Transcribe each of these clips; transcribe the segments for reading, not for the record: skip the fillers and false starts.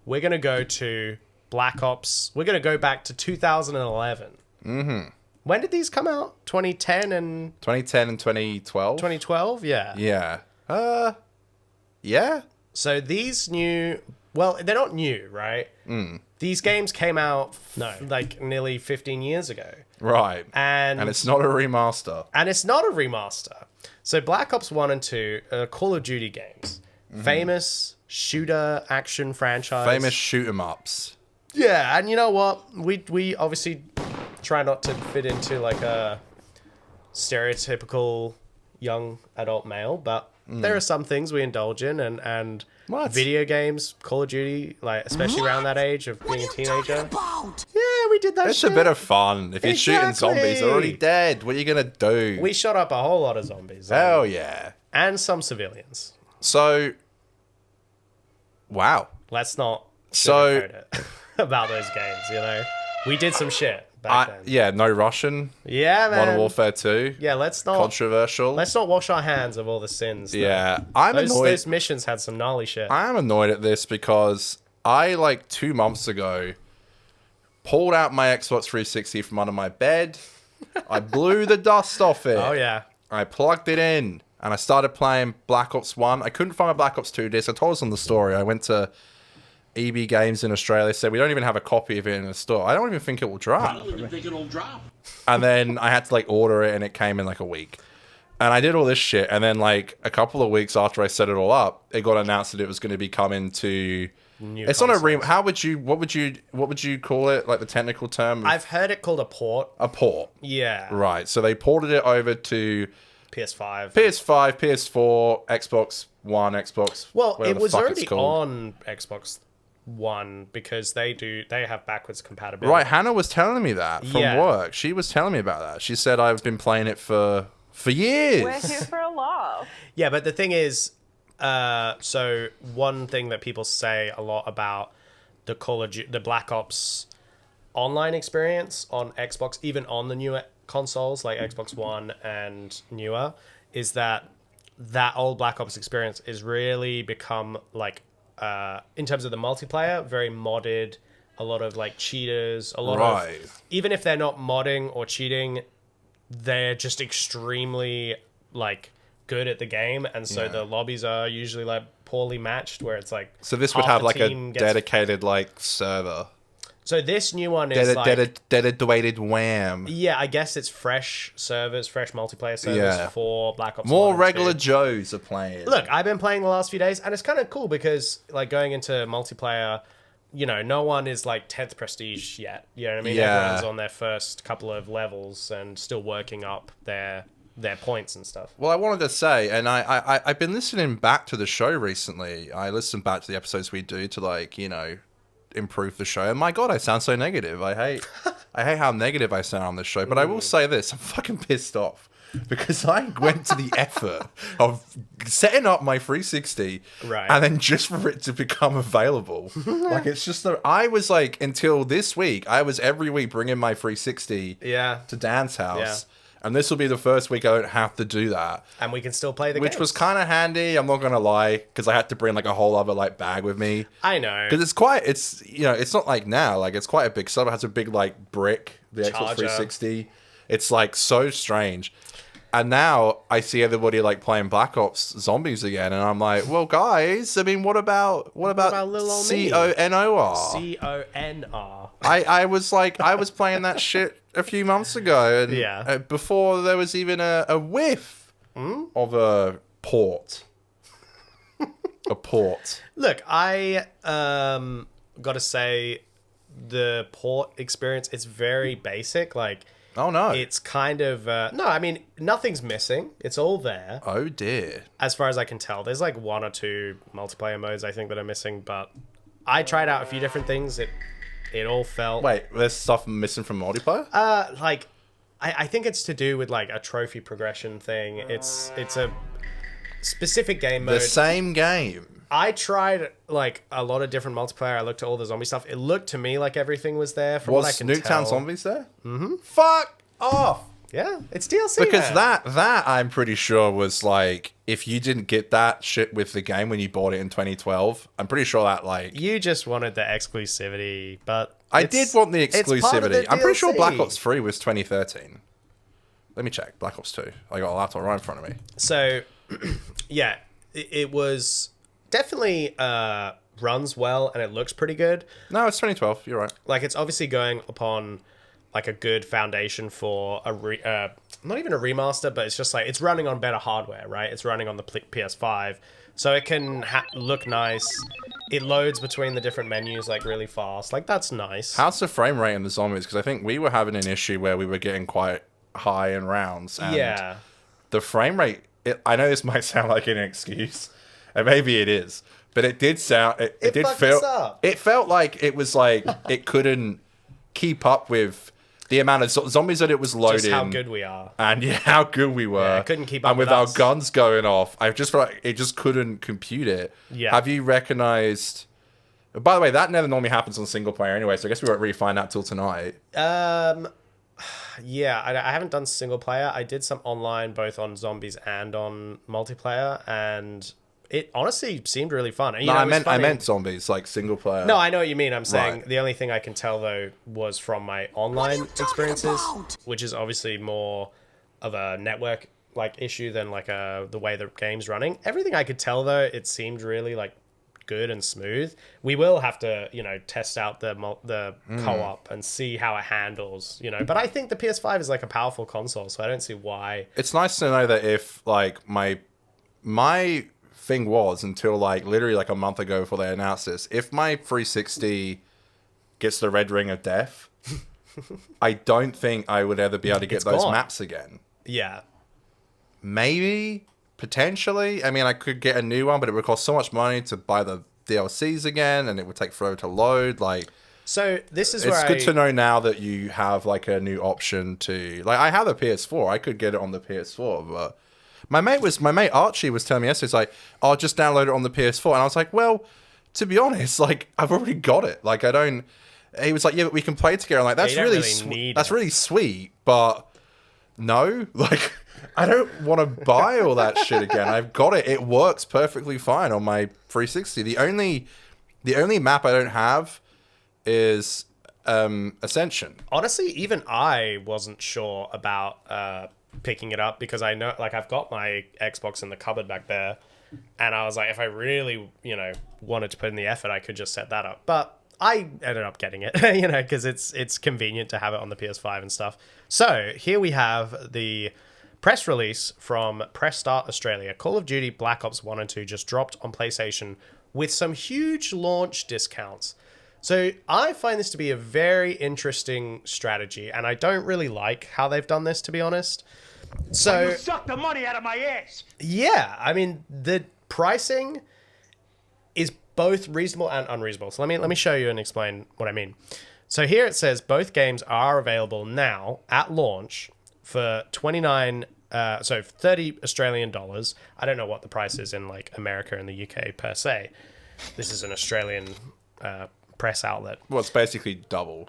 we're going to go to Black Ops. We're going to go back to 2011. Mm-hmm. When did these come out? 2010 and 2012? 2012? Yeah. Yeah. Yeah. So these new... Well, they're not new, right? These games came out like nearly 15 years ago. Right. And it's not a remaster. And it's not a remaster. So Black Ops 1 and 2 are Call of Duty games. Famous shooter action franchise. Famous shoot 'em ups. Yeah, and you know what? We obviously try not to fit into like a stereotypical young adult male, but there are some things we indulge in, and What? video games, Call of Duty, like especially around that age of being a teenager. Yeah, we did that. It's shit. a bit of fun. If you're shooting zombies, they're already dead. What are you going to do? We shot up a whole lot of zombies. Hell yeah. And some civilians. So, wow. Let's not sugarcoat it about those games, you know? We did some shit back then. Yeah, no Russian. Yeah, man. Modern Warfare 2. Yeah, let's not... Controversial. Let's not wash our hands of all the sins. Yeah. I'm annoyed. Those missions had some gnarly shit. I am annoyed at this because I, like, 2 months ago, pulled out my Xbox 360 from under my bed. I blew the dust off it. Oh, yeah. I plugged it in, and I started playing Black Ops 1. I couldn't find my Black Ops 2 disc. I told us on the story. I went to EB Games in Australia, said we don't even have a copy of it in the store. I don't even think it will drop. I don't even think it'll drop. And then I had to, like, order it, and it came in, like, a week. And I did all this shit, and then, like, a couple of weeks after I set it all up, it got announced that it was going to be coming to... It's not a what would you call it? Like the technical term? I've heard it called a port. A port. Yeah. Right. So they ported it over to PS5. PS5, PS4, Xbox One, Xbox. Well, whatever it the was fuck already it's called. on Xbox One because they have backwards compatibility. Right. Hannah was telling me that from Yeah. work. She was telling me about that. She said I've been playing it for years. We're here for a laugh. Yeah, but the thing is, so one thing that people say a lot about the Black Ops online experience on Xbox, even on the newer consoles like Xbox One and newer, is that old Black Ops experience is really become like, in terms of the multiplayer, very modded. A lot of like cheaters, a lot of, even if they're not modding or cheating, they're just extremely like good at the game, and so the lobbies are usually like poorly matched, where it's like So this would half have the like a team dedicated like server. So this new one is like Dedicated wham. yeah, I guess it's fresh servers, fresh multiplayer servers Yeah. for Black Ops. More 1 and regular 2. Joes are playing. Look, I've been playing the last few days, and it's kind of cool because like going into multiplayer, you know, no one is like 10th prestige yet. You know what I mean? Yeah. Everyone's on their first couple of levels and still working up their points and stuff. Well, I wanted to say, and I've been listening back to the show recently. I listened back to the episodes we do to, like, you know, improve the show. And my God, I sound so negative. I hate how negative I sound on this show. But I will say this: I'm fucking pissed off because I went to the effort of setting up my 360, Right. and then just for it to become available. Like, it's just I was like, until this week, I was every week bringing my 360 Yeah. to Dan's house. Yeah. And this will be the first week I don't have to do that. And we can still play the Which games. was kind of handy, I'm not going to lie, because I had to bring like a whole other like bag with me. I know. Because it's you know, it's not like now, like it's quite a big sub. It has a big like brick, the Xbox Charger. 360. It's like so strange. And now I see everybody like playing Black Ops Zombies again, and I'm like, well, guys, I mean, what about little old me? CONOR? CONR. I was playing that shit a few months ago, and Yeah. before there was even a whiff of a port. A port. Look, I gotta say, the port experience is very basic. Like, Oh no. it's kind of no. I mean, nothing's missing. It's all there, Oh dear. as far as I can tell. There's like 1 or 2 multiplayer modes I think that are missing, but I tried out a few different things. It all felt Wait, there's stuff missing from multiplayer? like I think it's to do with like a trophy progression thing. It's a specific game mode. The same game. I tried like a lot of different multiplayer. I looked at all the zombie stuff. It looked to me like everything was there. From what I Was can Nuketown tell. Zombies there? Mm-hmm. Fuck off. Yeah, it's DLC. Because man. that I'm pretty sure was like, if you didn't get that shit with the game when you bought it in 2012, I'm pretty sure that like You just wanted the exclusivity, but I did want the it's part of the exclusivity. I'm pretty sure Black DLC. Ops 3 was 2013. Let me check. Black Ops 2. I got a laptop right in front of me. So, yeah, it was definitely runs well and it looks pretty good. No, it's 2012. You're right. Like, it's obviously going upon like a good foundation for not even a remaster, but it's just like it's running on better hardware, right? It's running on the PS5, so it can look nice. It loads between the different menus like really fast. Like, that's nice. How's the frame rate in the zombies? Because I think we were having an issue where we were getting quite high in rounds. And Yeah. the frame rate, I know this might sound like an excuse, and maybe it is, but it did sound, it did fucked feel, us up. it felt like it was like, it couldn't keep up with the amount of zombies that it was loading. Just how good we are. And yeah, how good we were. Yeah, it couldn't keep up and with with our us. guns going off, I just felt like it just couldn't compute it. Yeah. Have you recognized... By the way, that never normally happens on single player anyway, so I guess we won't really find out till tonight. Yeah, I haven't done single player. I did some online, both on zombies and on multiplayer, and it honestly seemed really fun. And, No, know, I it was funny. meant zombies, like single player. No, I know what you mean. I'm saying Right. the only thing I can tell though was from my online experiences, which is obviously more of a network like issue than like the way the game's running. Everything I could tell though, it seemed really like good and smooth. We will have to, test out the co-op and see how it handles, But I think the PS5 is like a powerful console, so I don't see why. It's nice to know that if like my thing was until like literally like a month ago before they announced this, if my 360 gets the red ring of death, I don't think I would ever be able to get It's those gone. maps again. Yeah. Maybe, potentially. I mean, I could get a new one, but it would cost so much money to buy the DLCs again, and it would take forever to load. Like, So this is where it's good to know now that you have like a new option to like. I have a PS4. I could get it on the PS4, but my mate Archie was telling me yesterday, it's like, "I'll just download it on the PS4," and I was like, "Well, to be honest, like I've already got it. Like I don't." He was like, "Yeah, but we can play together." I'm like, "That's you don't really really need that's it. really sweet, but no, like." I don't want to buy all that shit again. I've got it. It works perfectly fine on my 360. The only map I don't have is Ascension. Honestly, even I wasn't sure about picking it up because I know, like, I've got my Xbox in the cupboard back there, and I was like, if I really, wanted to put in the effort, I could just set that up. But I ended up getting it, because it's convenient to have it on the PS5 and stuff. So here we have the press release from Press Start Australia. Call of Duty Black Ops 1 and 2 just dropped on PlayStation with some huge launch discounts. So I find this to be a very interesting strategy, and I don't really like how they've done this, to be honest. So You suck the money out of my ass. yeah, I mean, the pricing is both reasonable and unreasonable. So let me show you and explain what I mean. So here it says both games are available now at launch for 30 Australian dollars. I don't know what the price is in like America and the UK per se. This is an Australian press outlet. Well, it's basically double.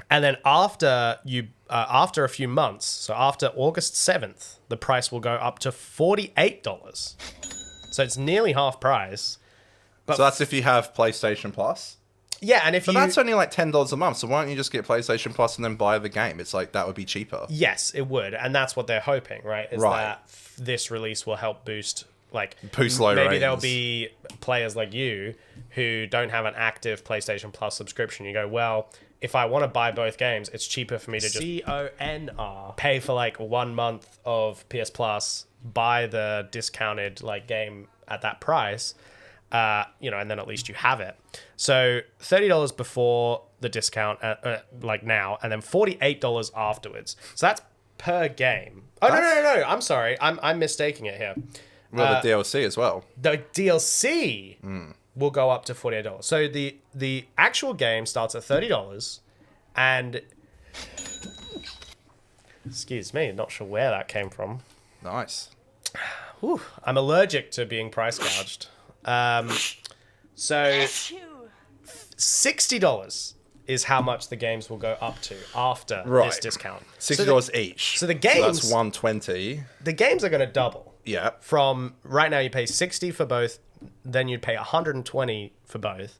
And then after a few months, so after August 7th, the price will go up to $48. So it's nearly half price. So that's if you have PlayStation Plus. Yeah, and if But that's only like $10 a month. So why don't you just get PlayStation Plus and then buy the game? It's like that would be cheaper. Yes, it would, and that's what they're hoping, right? Is Right. that this release will help boost low maybe ratings. there'll be players like you who don't have an active PlayStation Plus subscription. You go, well, if I want to buy both games, it's cheaper for me to just CONR pay for like 1 month of PS Plus, buy the discounted like game at that price. And then at least you have it. So $30 before the discount, like now, and then $48 afterwards. So that's per game. Oh, no. I'm sorry. I'm mistaking it here. Well, the DLC as well. The DLC will go up to $48. So the actual game starts at $30, and excuse me, not sure where that came from. Nice. Whew, I'm allergic to being price gouged. So $60 is how much the games will go up to after Right. this discount. $60 each. So the games, that's $120. the games are going to double. Yeah. From right now, you pay 60 for both, then you'd pay 120 for both.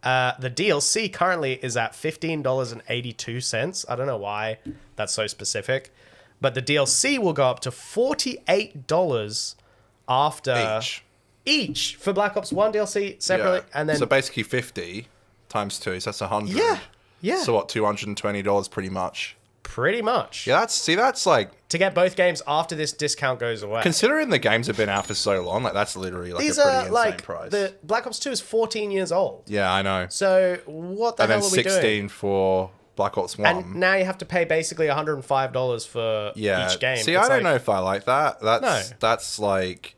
The DLC currently is at $15.82. I don't know why that's so specific, but the DLC will go up to $48 after each for Black Ops 1 DLC separately, and then so basically 50 times 2, so that's 100. Yeah. So what, $220 pretty much. pretty much. Yeah, that's like, To get both games after this discount goes away. considering the games have been out for so long, like that's literally like These a pretty are insane like price. the Black Ops 2 is 14 years old. Yeah, I know. So what the And hell then are we 16 doing? for Black Ops 1. And now you have to pay basically $105 for each game. See, It's I don't like- know if I like that. That's like,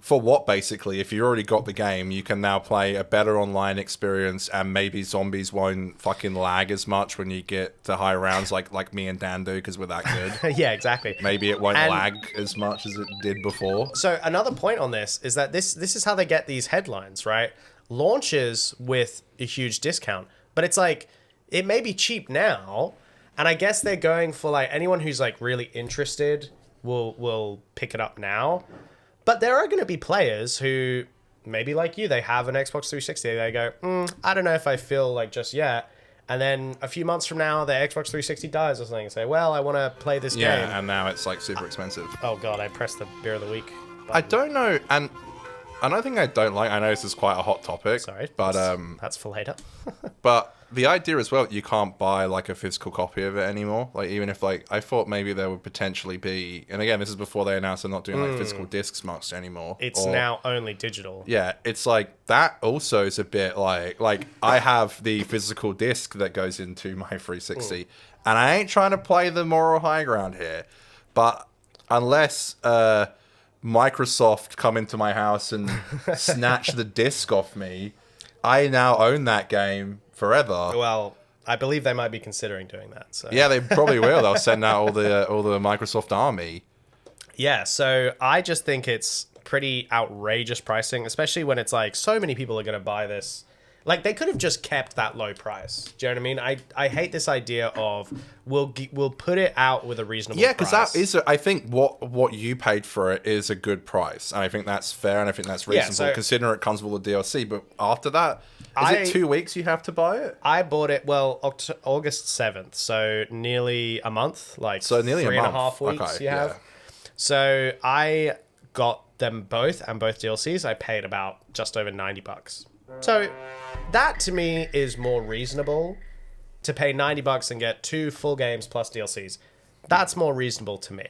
for what basically? If you already got the game, you can now play a better online experience, and maybe zombies won't fucking lag as much when you get to high rounds, like me and Dan do, because we're that good. Yeah, exactly. Maybe it won't And- lag as much as it did before. So another point on this is that this is how they get these headlines, right? Launches with a huge discount, but it's like it may be cheap now, and I guess they're going for like anyone who's like really interested will pick it up now. But there are going to be players who maybe like you, they have an Xbox 360, they go, I don't know if I feel like just yet. And then a few months from now, their Xbox 360 dies or something, and say, well, I want to play this game. Yeah, and now it's like super expensive. Oh god, I pressed the beer of the week button. I don't know, and another thing I don't like, I know this is quite a hot topic. Sorry, but that's for later. But the idea as well, you can't buy like a physical copy of it anymore. Like even if like I thought maybe there would potentially be, and again this is before they announced they're not doing like physical discs much anymore. It's now only digital. Yeah, it's like that also is a bit like I have the physical disc that goes into my 360, and I ain't trying to play the moral high ground here, but unless Microsoft come into my house and snatch the disc off me, I now own that game forever. Well, I believe they might be considering doing that. So Yeah, they probably will. They'll send out all the Microsoft army. yeah. So I just think it's pretty outrageous pricing, especially when it's like so many people are going to buy this. Like they could have just kept that low price. Do you know what I mean? I hate this idea of we'll put it out with a reasonable Yeah, price. because that is, I think what you paid for it is a good price, and I think that's fair, and I think that's reasonable so- considering it comes with all the DLC. But after that, is it 2 weeks you have to buy it? I bought it August 7th, so nearly a month, like So nearly three a and a month. half weeks Okay, you have. yeah. So I got them both and both DLCs. I paid about just over $90. So that to me is more reasonable, to pay $90 and get 2 full games plus DLCs. That's more reasonable to me.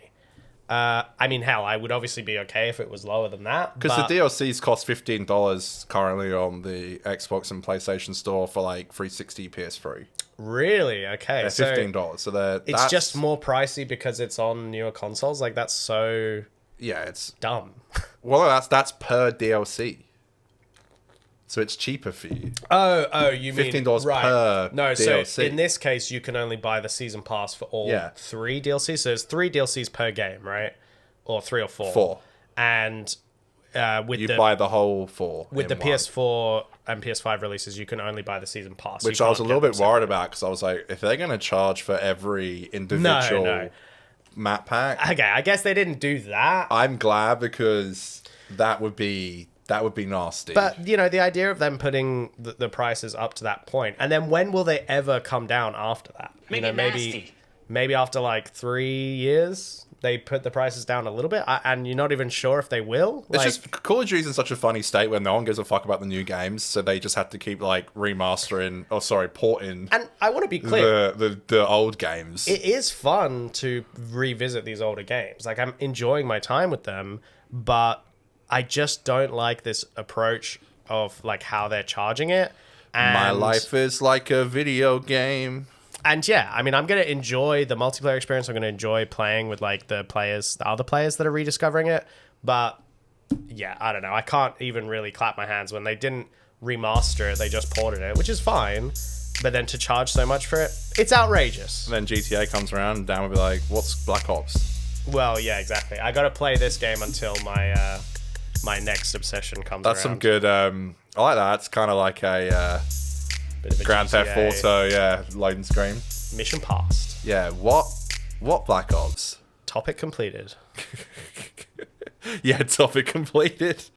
I mean, hell, I would obviously be okay if it was lower than that. Because but the DLCs cost $15 currently on the Xbox and PlayStation Store for like 360 PS3. really, okay, They're so $15. So they're it's just more pricey because it's on newer consoles. Like that's so yeah, it's dumb. well, that's per DLC. So it's cheaper for you. Oh, you mean $15 right. per No, DLC. so in this case, you can only buy the season pass for all Yeah. 3 DLCs. So there's 3 DLCs per game, right? Or 3 or 4. 4. And with You the buy the whole 4 with the in one. PS4 and PS5 releases, you can only buy the season pass. Which You I was a can't little get bit them worried separately. about, because I was like, if they're going to charge for every individual No. map pack, Okay, I guess they didn't do that. I'm glad, because that would be nasty. But, you know, the idea of them putting the prices up to that point, and then when will they ever come down after that? Make it nasty. Maybe after like 3 years, they put the prices down a little bit, and you're not even sure if they will. it's Like, just Call of Duty's in such a funny state where no one gives a fuck about the new games, so they just have to keep like porting and I want to be clear. the old games. It is fun to revisit these older games. Like, I'm enjoying my time with them, but I just don't like this approach of like how they're charging it. And, My life is like a video game. And yeah, I mean, I'm going to enjoy the multiplayer experience. I'm going to enjoy playing with like the other players that are rediscovering it. But yeah, I don't know. I can't even really clap my hands when they didn't remaster it. They just ported it, which is fine. But then to charge so much for it, it's outrageous. And then GTA comes around and Dan will be like, what's Black Ops? Well, yeah, exactly. I got to play this game until my next obsession comes That's around. some good I like that. It's kind of like a Bit of a Grand Theft GTA. Auto, yeah, load and scream. Mission passed. Yeah, what Black Ops? Topic completed. Yeah, topic completed.